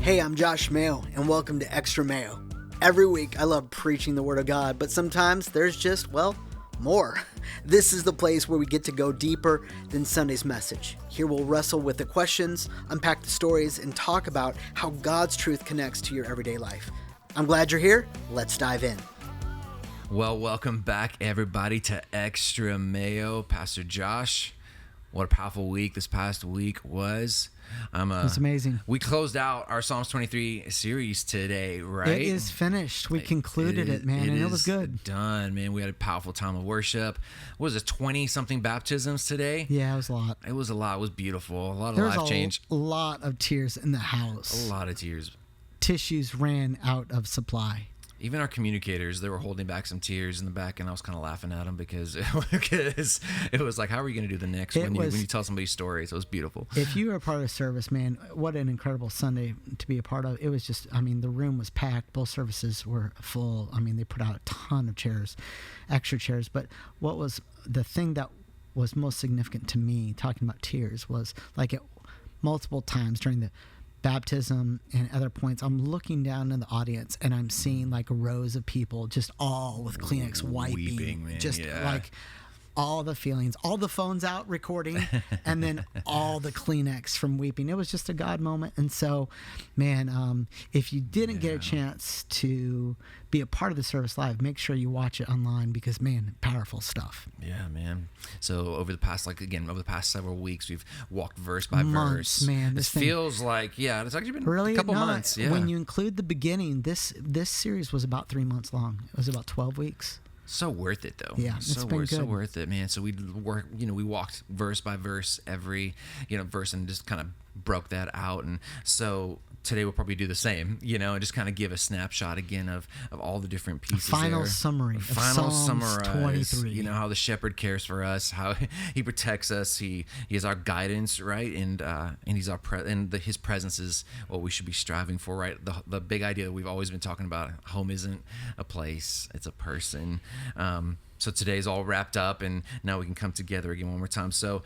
Hey, I'm Josh Mayo, and welcome to Extra Mayo. Every week, I love preaching the Word of God, but sometimes there's just, more. This is the place where we get to go deeper than Sunday's message. Here we'll wrestle with the questions, unpack the stories, and talk about how God's truth connects to your everyday life. I'm glad you're here. Let's dive in. Well, welcome back, everybody, to Extra Mayo. Pastor Josh, what a powerful week this past week was. It's amazing. We closed out our Psalms 23 series today, right? It is finished. We concluded it, man, and it was good. Done, man. We had a powerful time of worship. What was it, 20-something baptisms today? Yeah, it was a lot. It was a lot. It was beautiful. A lot of There life was change. a lot of tears in the house. A lot of tears. Tissues ran out of supply. Even our communicators, they were holding back some tears in the back, and I was kind of laughing at them because it was like, how are you going to do the next when you tell somebody stories? It was beautiful. If you were a part of the service, man, what an incredible Sunday to be a part of. It was just, the room was packed. Both services were full. They put out a ton of chairs, extra chairs. But what was the thing that was most significant to me, talking about tears, was like multiple times during the baptism and other points, I'm looking down in the audience and I'm seeing like rows of people just all with Kleenex wiping, man, just like all the feelings, all the phones out recording, and then all the Kleenex from weeping. It was just a God moment. And so, man, if you didn't get a chance to be a part of the service live, make sure you watch it online because, man, powerful stuff. Yeah, man. So over the past several weeks, we've walked verse by months, verse. Man, this feels like, it's actually been really a couple months. Yeah. When you include the beginning, this series was about 3 months long. It was about 12 weeks. So worth it, though. Yeah, it's been good. So worth it, man. So we walked verse by verse every, verse and just kind of broke that out. And so today we'll probably do the same, and just kind of give a snapshot again of all the different pieces. Final summary. Final summarize. 23. How the shepherd cares for us, how he protects us. He is our guidance, right? And he's our his presence is what we should be striving for, right? The big idea that we've always been talking about: home isn't a place; it's a person. So today's all wrapped up, and now we can come together again one more time. So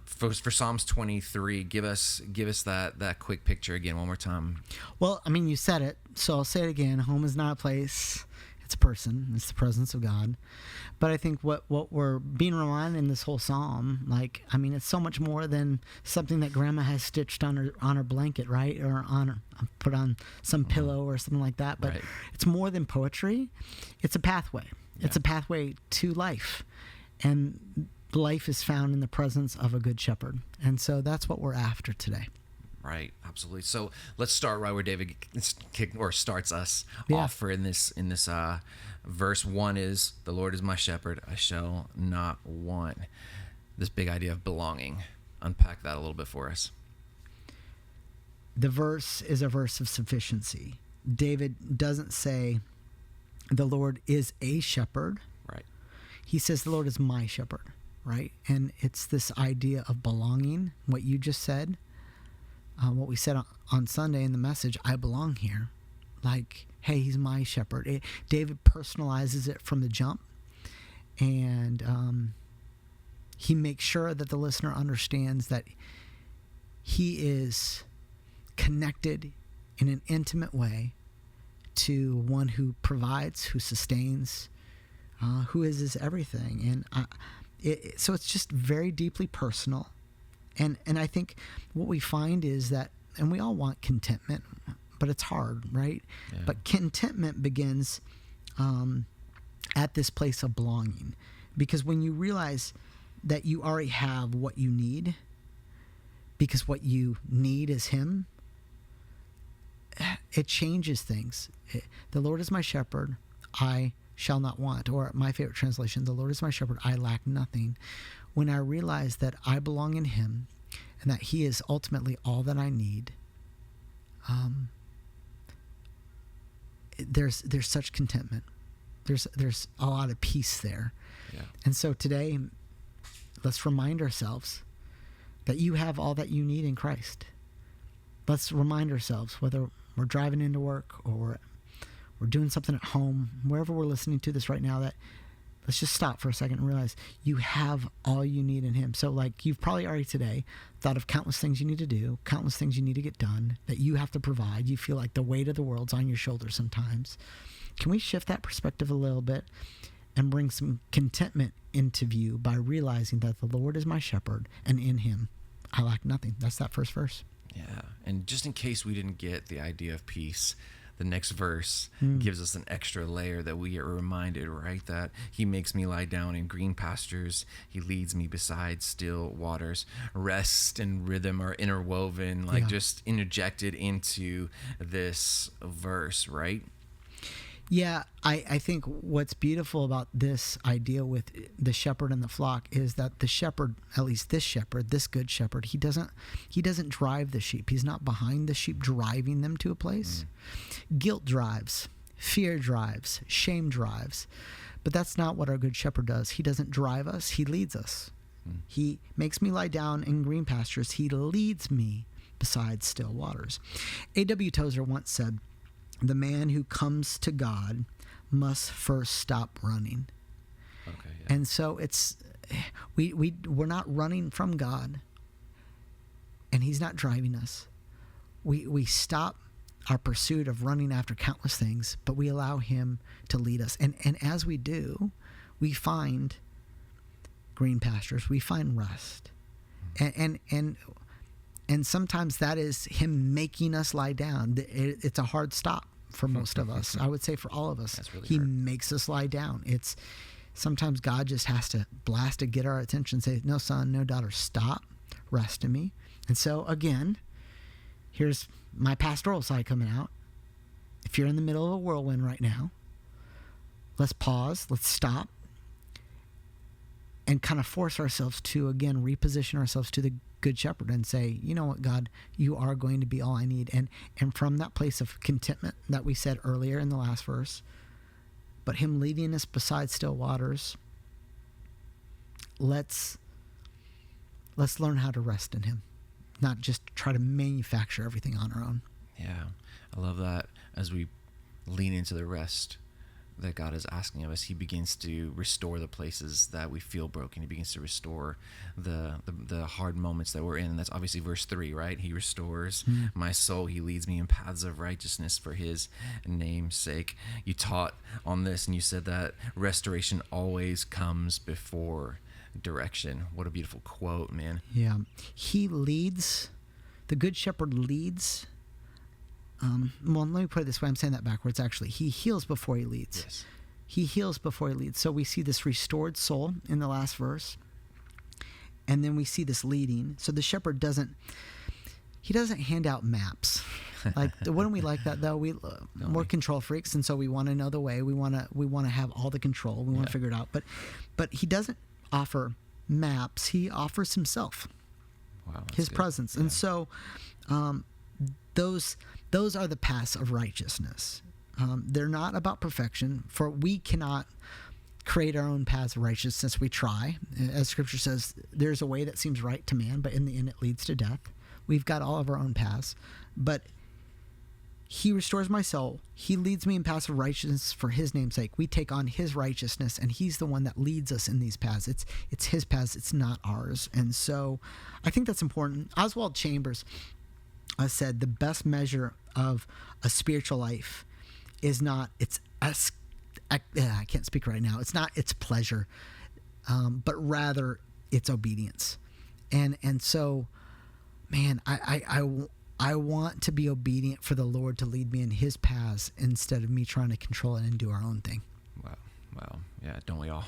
for Psalms 23, give us that quick picture again one more time. Well, you said it, so I'll say it again. Home is not a place; it's a person. It's the presence of God. But I think what we're being reminded in this whole psalm, it's so much more than something that Grandma has stitched on her blanket, right, or put on some pillow or something like that. But It's more than poetry; it's a pathway. It's a pathway to life, and life is found in the presence of a good shepherd. And so that's what we're after today. Right, absolutely. So let's start right where David starts us off for in this verse 1 is, "The Lord is my shepherd; I shall not want." This big idea of belonging. Unpack that a little bit for us. The verse is a verse of sufficiency. David doesn't say the Lord is a shepherd. Right. He says the Lord is my shepherd, right? And it's this idea of belonging, what you just said, what we said on Sunday in the message, I belong here. Like, hey, he's my shepherd. David personalizes it from the jump, and he makes sure that the listener understands that he is connected in an intimate way to one who provides, who sustains, who is his everything. And so it's just very deeply personal. And I think what we find is that, and we all want contentment, but it's hard, right? Yeah. But contentment begins at this place of belonging. Because when you realize that you already have what you need, because what you need is him, it changes things. The Lord is my shepherd, I shall not want. Or my favorite translation, the Lord is my shepherd, I lack nothing. When I realize that I belong in him and that he is ultimately all that I need, there's such contentment. There's a lot of peace there. Yeah. And so today, let's remind ourselves that you have all that you need in Christ. Let's remind ourselves, whether we're driving into work or we're doing something at home, wherever we're listening to this right now, that let's just stop for a second and realize you have all you need in him. So like you've probably already today thought of countless things you need to do, countless things you need to get done, that you have to provide. You feel like the weight of the world's on your shoulders sometimes. Can we shift that perspective a little bit and bring some contentment into view by realizing that the Lord is my shepherd, and in him I lack nothing? That's that first verse. Yeah. And just in case we didn't get the idea of peace, the next verse gives us an extra layer that we are reminded, right? That he makes me lie down in green pastures. He leads me beside still waters. Rest and rhythm are interwoven, like just interjected into this verse, right? Yeah, I think what's beautiful about this idea with the shepherd and the flock is that the shepherd, at least this shepherd, this good shepherd, he doesn't drive the sheep. He's not behind the sheep driving them to a place. Guilt drives, fear drives, shame drives. But that's not what our good shepherd does. He doesn't drive us, he leads us. He makes me lie down in green pastures. He leads me beside still waters. A.W. Tozer once said, "The man who comes to God must first stop running." Okay, yeah. And so we're not running from God, and he's not driving us. We stop our pursuit of running after countless things, but we allow him to lead us. And as we do, we find green pastures, we find rest. And sometimes that is him making us lie down. It's a hard stop for most of us. I would say for all of us. That's really he hard. makes us lie down. Sometimes God just has to blast to get our attention, say, "No, son, no, daughter, stop, rest in me." And so again, here's my pastoral side coming out. If you're in the middle of a whirlwind right now, let's pause, let's stop, and kind of force ourselves to, again, reposition ourselves to the good shepherd and say, "You know what, God, you are going to be all I need." And from that place of contentment that we said earlier in the last verse, but him leading us beside still waters, let's learn how to rest in him, not just try to manufacture everything on our own. Yeah, I love that. As we lean into the rest that God is asking of us, he begins to restore the places that we feel broken. He begins to restore the hard moments that we're in. And that's obviously verse 3, right? He restores my soul. He leads me in paths of righteousness for his name's sake. You taught on this and you said that restoration always comes before direction. What a beautiful quote, man. Yeah. He leads, the good shepherd leads. Well, let me put it this way. I'm saying that backwards, actually. He heals before he leads. Yes. He heals before he leads. So we see this restored soul in the last verse. And then we see this leading. So the shepherd doesn't hand out maps. Like, wouldn't we like that, though? We're control freaks, and so we want to know the way. We want to have all the control. We want to figure it out. But he doesn't offer maps. He offers himself. Wow, his good. presence. Yeah. And so those are the paths of righteousness. They're not about perfection, for we cannot create our own paths of righteousness. We try. As Scripture says, there's a way that seems right to man, but in the end it leads to death. We've got all of our own paths. But he restores my soul. He leads me in paths of righteousness for his name's sake. We take on his righteousness, and he's the one that leads us in these paths. It's his paths. It's not ours. And so I think that's important. Oswald Chambers said the best measure of a spiritual life is not I can't speak right now. It's not its pleasure, but rather its obedience. And so, man, I want to be obedient for the Lord to lead me in his paths instead of me trying to control it and do our own thing. Wow. Yeah, don't we all?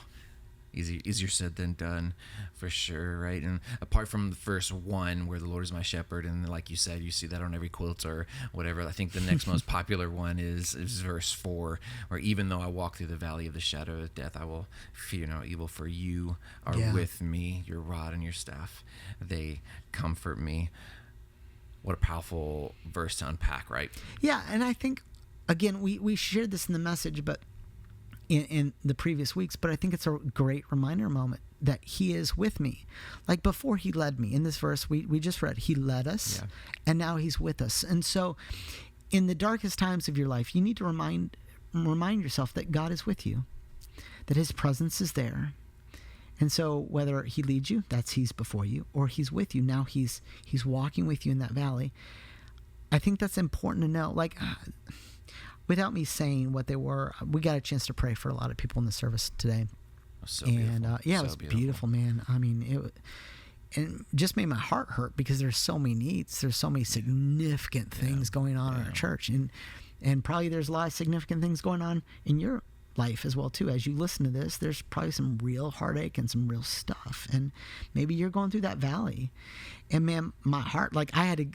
Easier said than done, for sure, right? And apart from verse 1, where the Lord is my shepherd, and like you said, you see that on every quilt or whatever, I think the next most popular one is verse 4, where even though I walk through the valley of the shadow of death, I will fear no evil, for you are with me. Your rod and your staff, they comfort me. What a powerful verse to unpack, right? Yeah, and I think, again, we shared this in the message, but in the previous weeks, but I think it's a great reminder moment that he is with me. Like before he led me, in this verse we just read, he led us, and now he's with us. And so in the darkest times of your life, you need to remind yourself that God is with you, that his presence is there. And so whether he leads you, that's he's before you, or he's with you. Now he's walking with you in that valley. I think that's important to know. Like, without me saying what they were, we got a chance to pray for a lot of people in the service today. So and beautiful. It was beautiful, man. I mean, it just made my heart hurt because there's so many needs. There's so many significant things going on in our church, and probably there's a lot of significant things going on in your life as well too. As you listen to this, there's probably some real heartache and some real stuff, and maybe you're going through that valley. And man, my heart, like I had to,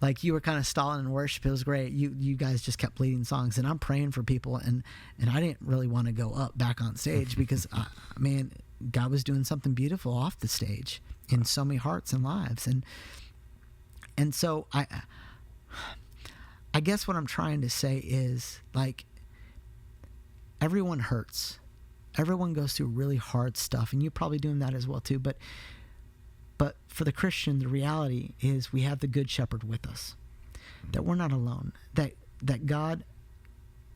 like you were kind of stalling in worship. It was great. You guys just kept leading songs, and I'm praying for people, and I didn't really want to go back on stage because man, God was doing something beautiful off the stage in so many hearts and lives. And so I guess what I'm trying to say is, like, everyone hurts. Everyone goes through really hard stuff, and you're probably doing that as well too. But for the Christian, the reality is we have the Good Shepherd with us, that we're not alone, that God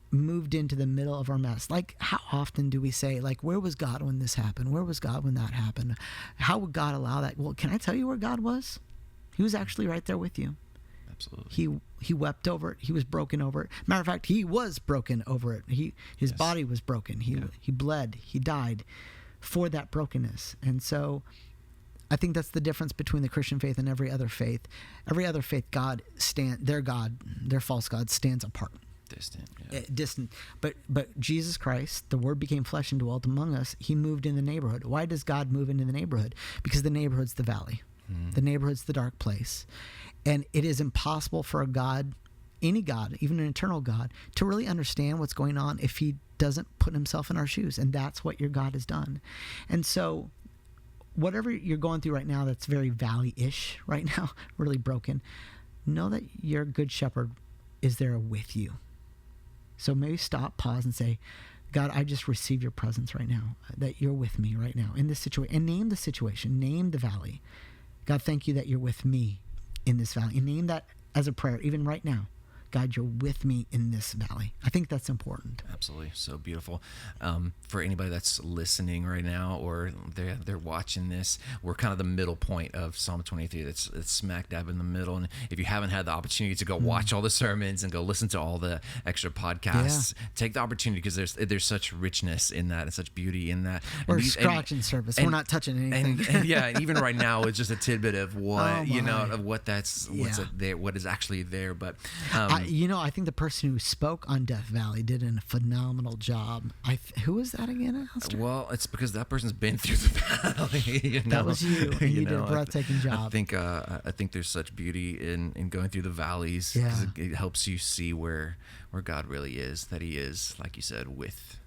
moved into the middle of our mess. Like, how often do we say, like, where was God when this happened? Where was God when that happened? How would God allow that? Well, can I tell you where God was? He was actually right there with you. Absolutely. He wept over it. He was broken over it. Matter of fact, he was broken over it. His body was broken. He bled. He died for that brokenness. And so I think that's the difference between the Christian faith and every other faith. Every other faith, their false god stands apart. Distant. But Jesus Christ, the Word became flesh and dwelt among us. He moved in the neighborhood. Why does God move into the neighborhood? Because the neighborhood's the valley. The neighborhood's the dark place. And it is impossible for a God, any God, even an eternal God, to really understand what's going on if he doesn't put himself in our shoes. And that's what your God has done. And so whatever you're going through right now that's very valley-ish right now, really broken, know that your Good Shepherd is there with you. So maybe stop, pause, and say, God, I just receive your presence right now, that you're with me right now in this situation. And name the situation, name the valley. God, thank you that you're with me in this valley. And name that as a prayer, even right now. God, you're with me in this valley. I think that's important. Absolutely. So beautiful. For anybody that's listening right now, or they're watching this, we're kind of the middle point of Psalm 23. It's smack dab in the middle. And if you haven't had the opportunity to go watch all the sermons and go listen to all the extra podcasts, take the opportunity, because there's such richness in that and such beauty in that. We're scratching surface. We're not touching anything. And even right now, it's just a tidbit of what, of what what is actually there. But I think the person who spoke on Death Valley did a phenomenal job. Who was that again, Alistair? Well, it's because that person's been through the valley. That was you. You did a breathtaking job. I think there's such beauty in going through the valleys, because it helps you see where God really is. That He is, like you said, with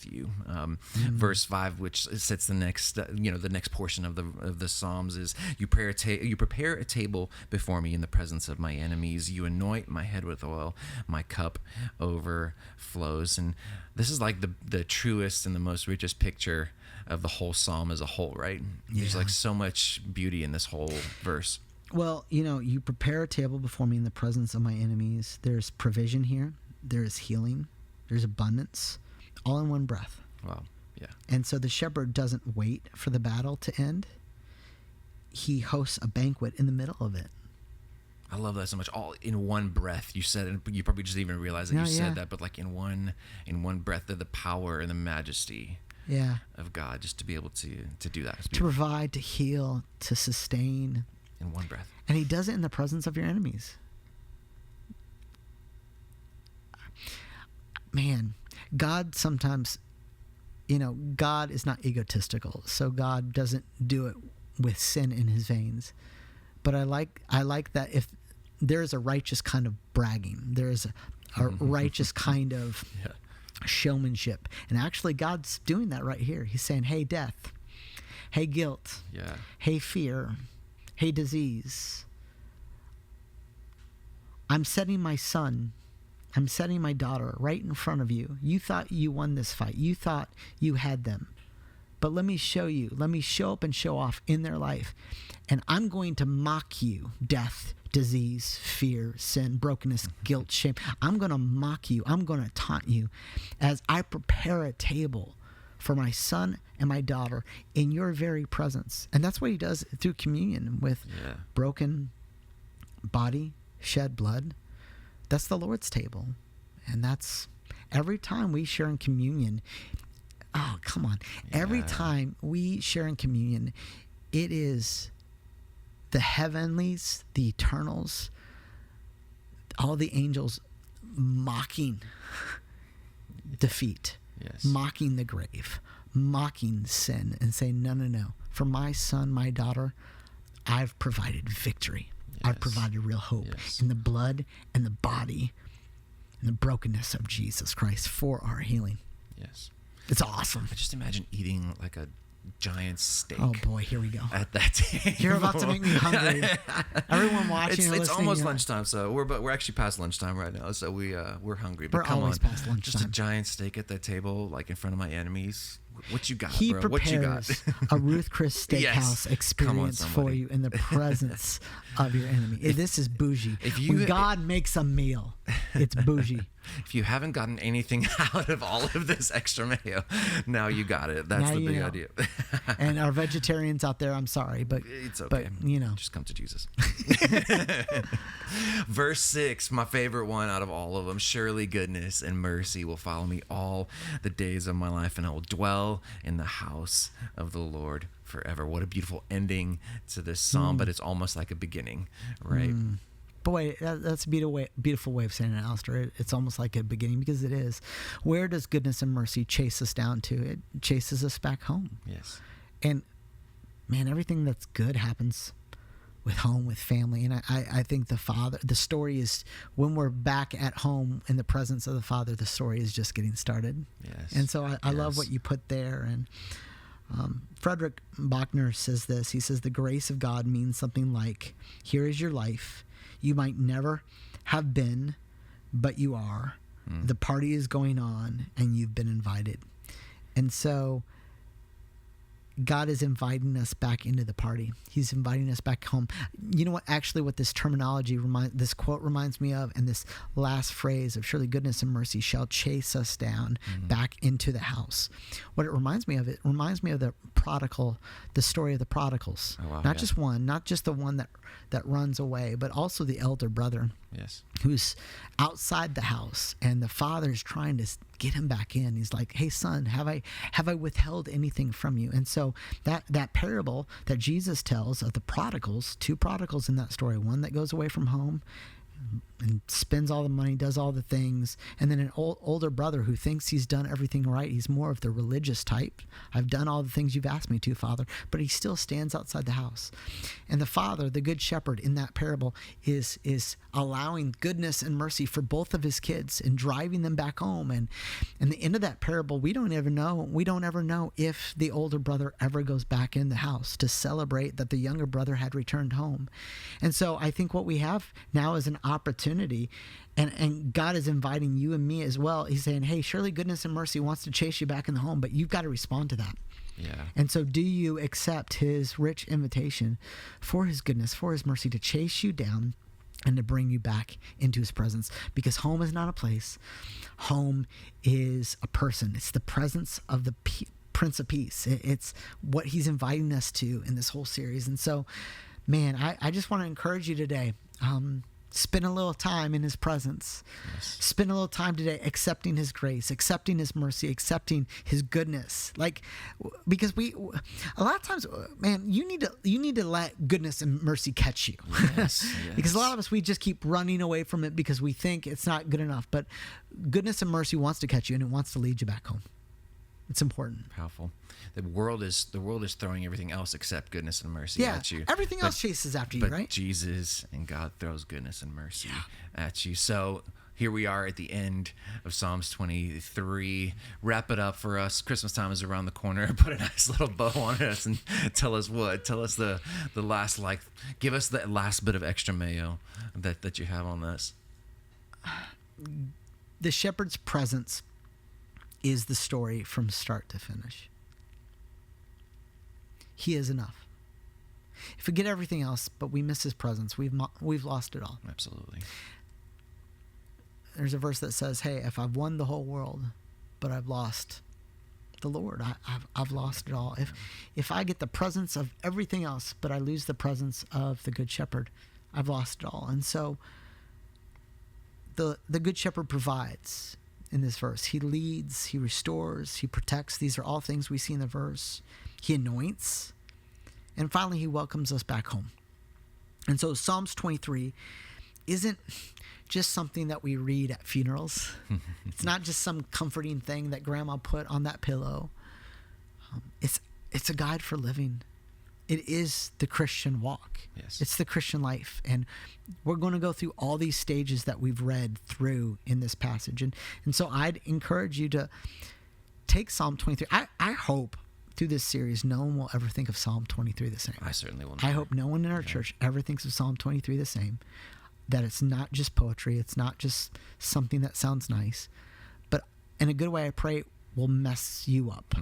you. Verse 5, which sets the next portion of the Psalms, is you prepare a table before me in the presence of my enemies. You anoint my head with oil. My cup overflows. And this is like the truest and the most richest picture of the whole Psalm as a whole, right? There's like so much beauty in this whole verse. Well, you prepare a table before me in the presence of my enemies. There's provision here. There's healing. There's abundance. All in one breath. Wow. Yeah. And so the shepherd doesn't wait for the battle to end. He hosts a banquet in the middle of it. I love that so much. All in one breath. You said it, you probably just even realized that said that, but like in one breath, the power and the majesty of God, just to be able to do that. To provide, to heal, to sustain. In one breath. And He does it in the presence of your enemies. Man, God sometimes, God is not egotistical, so God doesn't do it with sin in His veins. But I like that if there is a righteous kind of bragging, there is a righteous kind of showmanship. And actually God's doing that right here. He's saying, hey, death, hey, guilt, hey, fear, hey, disease, I'm setting my son, I'm setting my daughter right in front of you. You thought you won this fight. You thought you had them. But let me show you. Let me show up and show off in their life. And I'm going to mock you, death, disease, fear, sin, brokenness, guilt, shame. I'm going to mock you. I'm going to taunt you as I prepare a table for my son and my daughter in your very presence. And that's what he does through communion with broken body, shed blood. That's the Lord's table. And that's every time we share in communion. Oh, come on. Yeah. Every time we share in communion, it is the heavenlies, the eternals, all the angels mocking defeat, mocking the grave, mocking sin, and saying, no. For my son, my daughter, I've provided victory. I've provided real hope in the blood and the body and the brokenness of Jesus Christ for our healing. Yes. It's awesome. I just imagine eating like a giant steak. Oh boy, here we go. At that table. You're about to make me hungry. Everyone watching, it's almost lunchtime, so we're actually past lunchtime right now, so we're hungry. But we're always past lunchtime. Just a giant steak at that table, like in front of my enemies. What you got, he bro? What you got? A Ruth Chris Steakhouse experience for you in the presence of your enemy. This is bougie. When God makes a meal, it's bougie. If you haven't gotten anything out of all of this extra mayo, now you got it. That's the big idea. And our vegetarians out there, I'm sorry, but it's okay. But just come to Jesus. Verse 6, my favorite one out of all of them. Surely goodness and mercy will follow me all the days of my life, and I will dwell in the house of the Lord forever. What a beautiful ending to this psalm, but it's almost like a beginning, right? Boy, that's a beautiful way of saying it, Alistair. It's almost like a beginning, because it is. Where does goodness and mercy chase us down to? It chases us back home. Yes. And man, everything that's good happens with home, with family. And I think the story is, when we're back at home in the presence of the Father, the story is just getting started. Yes. And so I love what you put there. And Frederick Buechner says this. He says, the grace of God means something like, here is your life. You might never have been, but you are. The party is going on, and you've been invited. And so God is inviting us back into the party. He's inviting us back home. You know what? Actually, what this terminology this quote reminds me of, and this last phrase of surely goodness and mercy shall chase us down back into the house. What it reminds me of the story of the prodigals. Oh, wow, not just one, not just the one that runs away, but also the elder brother. Yes. Who's outside the house, and the father's trying to get him back in. He's like, hey son, have I withheld anything from you? And so that parable that Jesus tells of the prodigals, two prodigals in that story, one that goes away from home and spends all the money, does all the things, and then an older brother who thinks he's done everything right. He's more of the religious type. I've done all the things you've asked me to, Father, but he still stands outside the house. And the father, the good shepherd in that parable, is allowing goodness and mercy for both of his kids and driving them back home. And the end of that parable, we don't ever know if the older brother ever goes back in the house to celebrate that the younger brother had returned home. And so I think what we have now is an opportunity, and God is inviting you and me as well. He's saying, hey, surely goodness and mercy wants to chase you back in the home, but you've got to respond to that. Yeah. And so do you accept his rich invitation for his goodness, for his mercy, to chase you down and to bring you back into his presence? Because home is not a place. Home is a person. It's the presence of the Prince of Peace. It's what he's inviting us to in this whole series. And so, man, I just want to encourage you today. Spend a little time in his presence. Yes. Spend a little time today accepting his grace, accepting his mercy, accepting his goodness. Because a lot of times, man, you need to let goodness and mercy catch you. Yes. Because a lot of us, we just keep running away from it because we think it's not good enough. But goodness and mercy wants to catch you, and it wants to lead you back home. It's important. Powerful. The world is throwing everything else except goodness and mercy at you. Everything else chases after you, right? But Jesus and God throws goodness and mercy at you. So here we are at the end of Psalms 23. Wrap it up for us. Christmas time is around the corner. Put a nice little bow on us and tell us what. Tell us the last, give us that last bit of extra mayo that you have on this. The shepherd's presence is the story from start to finish. He is enough. If we get everything else, but we miss his presence, we've lost it all. Absolutely. There's a verse that says, hey, if I've won the whole world, but I've lost the Lord, I've lost it all. If I get the presence of everything else, but I lose the presence of the Good Shepherd, I've lost it all. And so the Good Shepherd provides in this verse. He leads, he restores, he protects. These are all things we see in the verse. He anoints. And finally, he welcomes us back home. And so Psalms 23 isn't just something that we read at funerals. It's not just some comforting thing that grandma put on that pillow. It's a guide for living. It is the Christian walk. Yes. It's the Christian life. And we're going to go through all these stages that we've read through in this passage. And so I'd encourage you to take Psalm 23. I hope through this series, no one will ever think of Psalm 23 the same. I certainly will not. I hope no one in our church ever thinks of Psalm 23 the same. That it's not just poetry. It's not just something that sounds nice. But in a good way, I pray it will mess you up,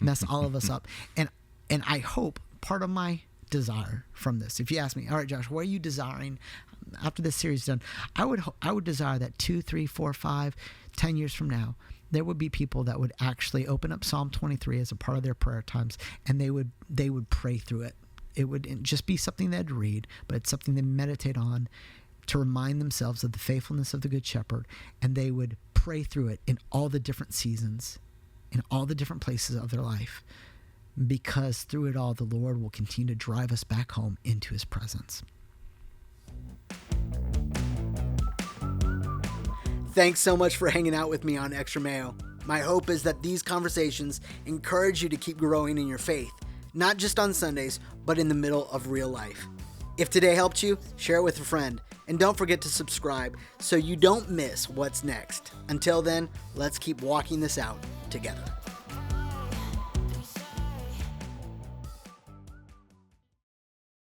mess all of us up. And I hope part of my desire from this, if you ask me, all right, Josh, what are you desiring after this series is done? I would desire that 2, 3, 4, 5, 10 years from now, there would be people that would actually open up Psalm 23 as a part of their prayer times, and they would pray through it. It would just be something they'd read, but it's something they meditate on to remind themselves of the faithfulness of the Good Shepherd, and they would pray through it in all the different seasons, in all the different places of their life, because through it all, the Lord will continue to drive us back home into his presence. Thanks so much for hanging out with me on Extra Mayo. My hope is that these conversations encourage you to keep growing in your faith, not just on Sundays, but in the middle of real life. If today helped you, share it with a friend. And don't forget to subscribe so you don't miss what's next. Until then, let's keep walking this out together.